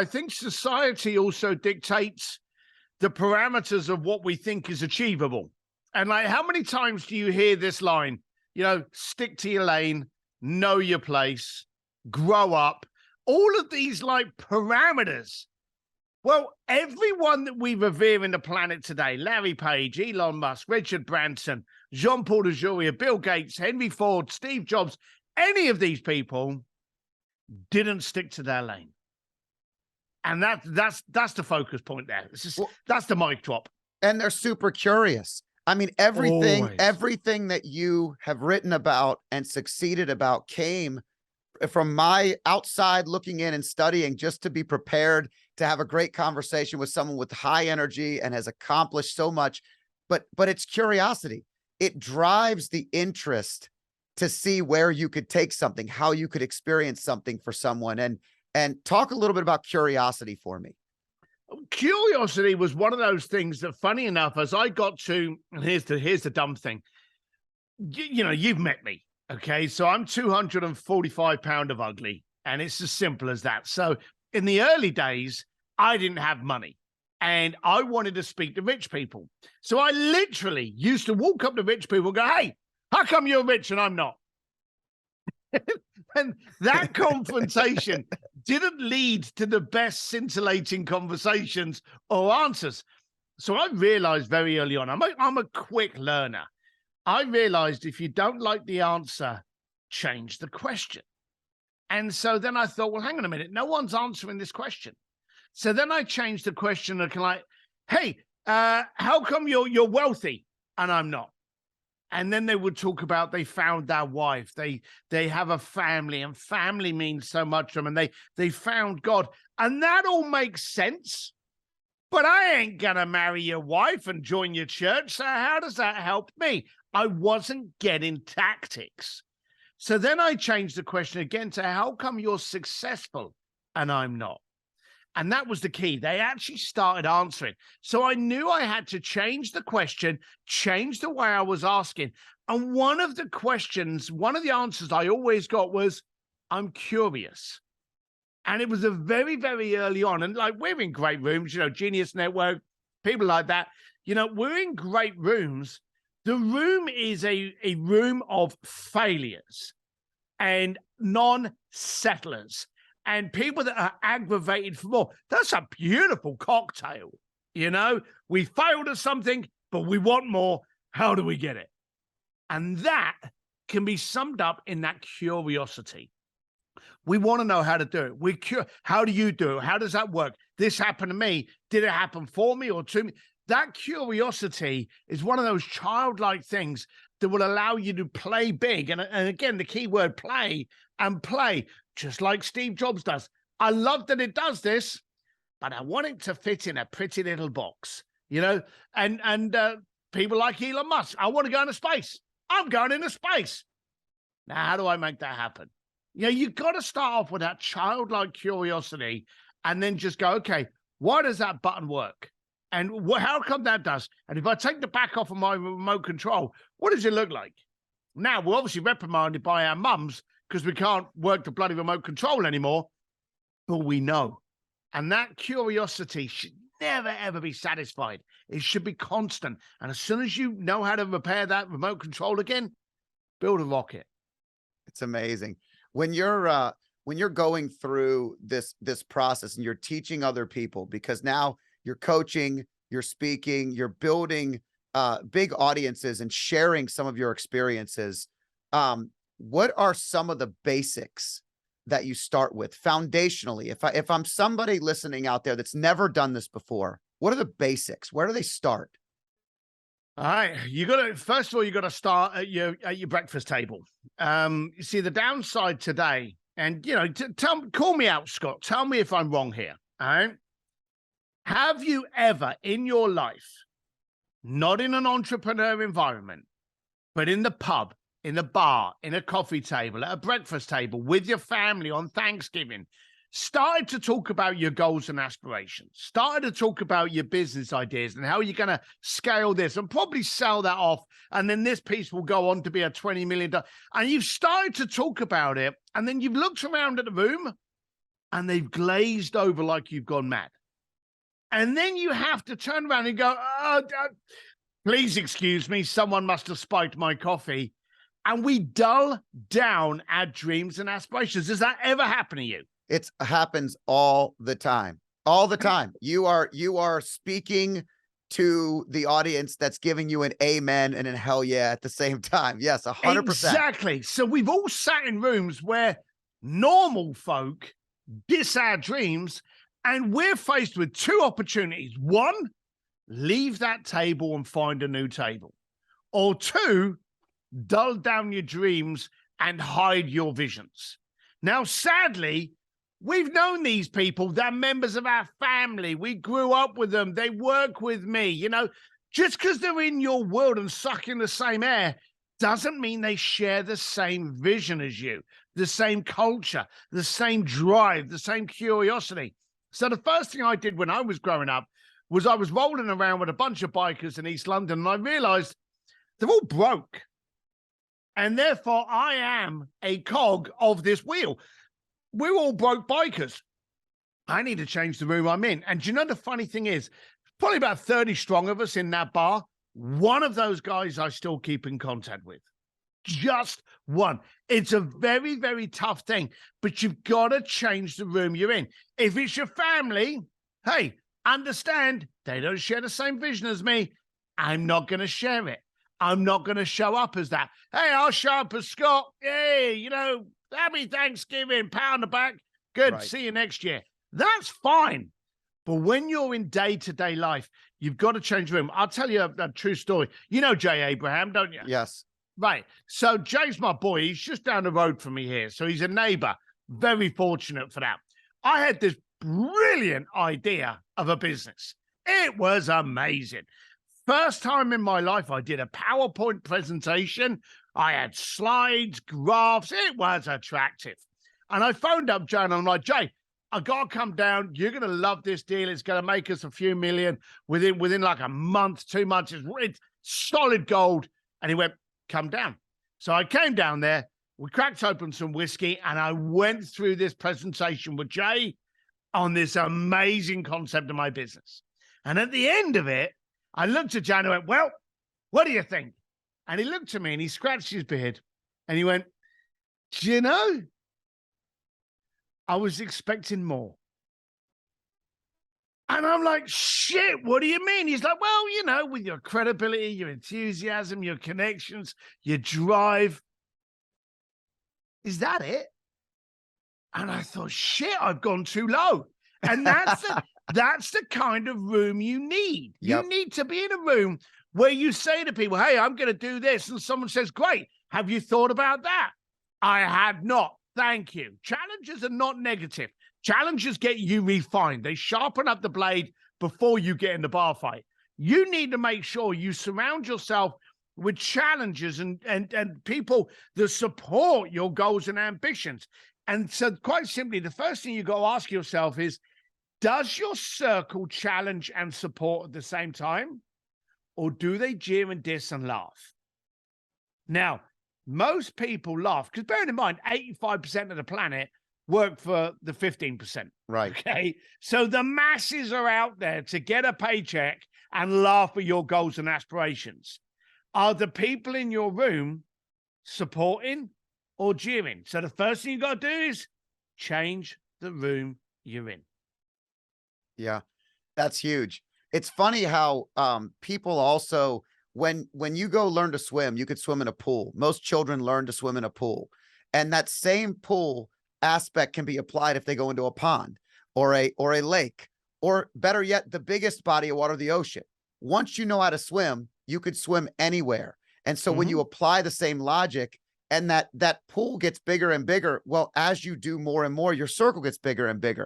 I think society also dictates the parameters of what we think is achievable. And like, how many times do you hear this line? You know, stick to your lane, know your place, grow up, all of these like parameters. Well, everyone that we revere in the planet today, Larry Page, Elon Musk, Richard Branson, Jean-Paul Dujouria, Bill Gates, Henry Ford, Steve Jobs, any of these people didn't stick to their lane. And that's the focus point there. That's the mic drop. And they're super curious. I mean, everything that you have written about and succeeded about came from my outside looking in and studying just to be prepared to have a great conversation with someone with high energy and has accomplished so much. But it's curiosity. It drives the interest to see where you could take something, how you could experience something for someone. And talk a little bit about curiosity for me. Curiosity was one of those things that, funny enough, as I got to, and here's the dumb thing. You know, you've met me. Okay, so I'm 245 pounds of ugly, and it's as simple as that. So in the early days, I didn't have money, and I wanted to speak to rich people. So I literally used to walk up to rich people and go, hey, how come you're rich and I'm not? And that confrontation didn't lead to the best scintillating conversations or answers. So I realized very early on, I'm a quick learner. I realized if you don't like the answer, change the question. And so then I thought, well, hang on a minute. No one's answering this question. So then I changed the question and like, hey, how come you're wealthy and I'm not? And then they would talk about they found their wife. They have a family, and family means so much to them. And they found God. And that all makes sense. But I ain't going to marry your wife and join your church. So how does that help me? I wasn't getting tactics. So then I changed the question again to how come you're successful and I'm not? And that was the key. They actually started answering. So I knew I had to change the question, change the way I was asking. And one of the answers I always got was, I'm curious. And it was a very, very early on. And like, we're in great rooms, you know, Genius Network, people like that. You know, we're in great rooms. The room is a room of failures and non-settlers. And people that are aggravated for more. That's a beautiful cocktail. You know, we failed at something, but we want more. How do we get it? And that can be summed up in that curiosity. We want to know how to do it. How do you do it? How does that work? This happened to me. Did it happen for me or to me? That curiosity is one of those childlike things that will allow you to play big. And again, the key word play and play. Just like Steve Jobs does. I love that it does this, but I want it to fit in a pretty little box, you know? And people like Elon Musk, I want to go into space. I'm going into space. Now, how do I make that happen? You know, you've got to start off with that childlike curiosity and then just go, okay, why does that button work? And how come that does? And if I take the back off of my remote control, what does it look like? Now, we're obviously reprimanded by our mums because we can't work the bloody remote control anymore, but we know. And that curiosity should never, ever be satisfied. It should be constant. And as soon as you know how to repair that remote control again, build a rocket. It's amazing. When you're going through this process and you're teaching other people, because now you're coaching, you're speaking, you're building big audiences and sharing some of your experiences, what are some of the basics that you start with foundationally? If I'm somebody listening out there that's never done this before, what are the basics? Where do they start? All right, first of all, you got to start at your breakfast table. You see, the downside today, and you know, call me out, Scott. Tell me if I'm wrong here. All right. Have you ever in your life, not in an entrepreneur environment, but in the pub, in the bar, in a coffee table, at a breakfast table with your family on Thanksgiving, started to talk about your goals and aspirations, started to talk about your business ideas and how you're going to scale this and probably sell that off. And then this piece will go on to be a $20 million. And you've started to talk about it. And then you've looked around at the room and they've glazed over like you've gone mad. And then you have to turn around and go, please excuse me, someone must have spiked my coffee. And we dull down our dreams and aspirations. Does that ever happen to you? It happens all the time. All the time. You are speaking to the audience that's giving you an amen and a hell yeah at the same time. Yes, 100%. Exactly. So we've all sat in rooms where normal folk diss our dreams, and we're faced with two opportunities. One, leave that table and find a new table. Or two, dull down your dreams and hide your visions. Now, sadly, we've known these people. They're members of our family. We grew up with them. They work with me. You know, just because they're in your world and sucking the same air doesn't mean they share the same vision as you, the same culture, the same drive, the same curiosity. So the first thing I did when I was growing up was I was rolling around with a bunch of bikers in East London, and I realized they're all broke. And therefore, I am a cog of this wheel. We're all broke bikers. I need to change the room I'm in. And do you know the funny thing is, probably about 30 strong of us in that bar. One of those guys I still keep in contact with. Just one. It's a very, very tough thing, but you've got to change the room you're in. If it's your family, hey, understand they don't share the same vision as me. I'm not going to share it. I'm not going to show up as that. Hey, I'll show up as Scott. Hey, you know, happy Thanksgiving, pat on the back. Good. Right. See you next year. That's fine. But when you're in day-to-day life, you've got to change the room. I'll tell you a true story. You know Jay Abraham, don't you? Yes. Right. So Jay's my boy. He's just down the road from me here. So he's a neighbor. Very fortunate for that. I had this brilliant idea of a business. It was amazing. First time in my life, I did a PowerPoint presentation. I had slides, graphs. It was attractive. And I phoned up Jay and I'm like, Jay, I got to come down. You're going to love this deal. It's going to make us a few million within like a month, 2 months. It's solid gold. And he went, come down. So I came down there. We cracked open some whiskey and I went through this presentation with Jay on this amazing concept of my business. And at the end of it, I looked at Jay and I went, well, what do you think? And he looked at me and he scratched his beard and he went, do you know, I was expecting more. And I'm like, shit, what do you mean? He's like, well, you know, with your credibility, your enthusiasm, your connections, your drive. Is that it? And I thought, shit, I've gone too low. And that's the kind of room you need. Yep. You need to be in a room where you say to people, hey, I'm going to do this. And someone says, great. Have you thought about that? I had not. Thank you. Challenges are not negative. Challenges get you refined. They sharpen up the blade before you get in the bar fight. You need to make sure you surround yourself with challenges and people that support your goals and ambitions. And so quite simply, the first thing you got to ask yourself is, does your circle challenge and support at the same time? Or do they jeer and diss and laugh? Now, most people laugh because bearing in mind, 85% of the planet work for the 15%. Right. Okay. So the masses are out there to get a paycheck and laugh at your goals and aspirations. Are the people in your room supporting or jeering? So the first thing you got to do is change the room you're in. Yeah, that's huge. It's funny how people also, when you go learn to swim, you could swim in a pool. Most children learn to swim in a pool. And that same pool aspect can be applied if they go into a pond or a lake, or better yet, the biggest body of water, the ocean. Once you know how to swim, you could swim anywhere. And so when you apply the same logic and that pool gets bigger and bigger, well, as you do more and more, your circle gets bigger and bigger.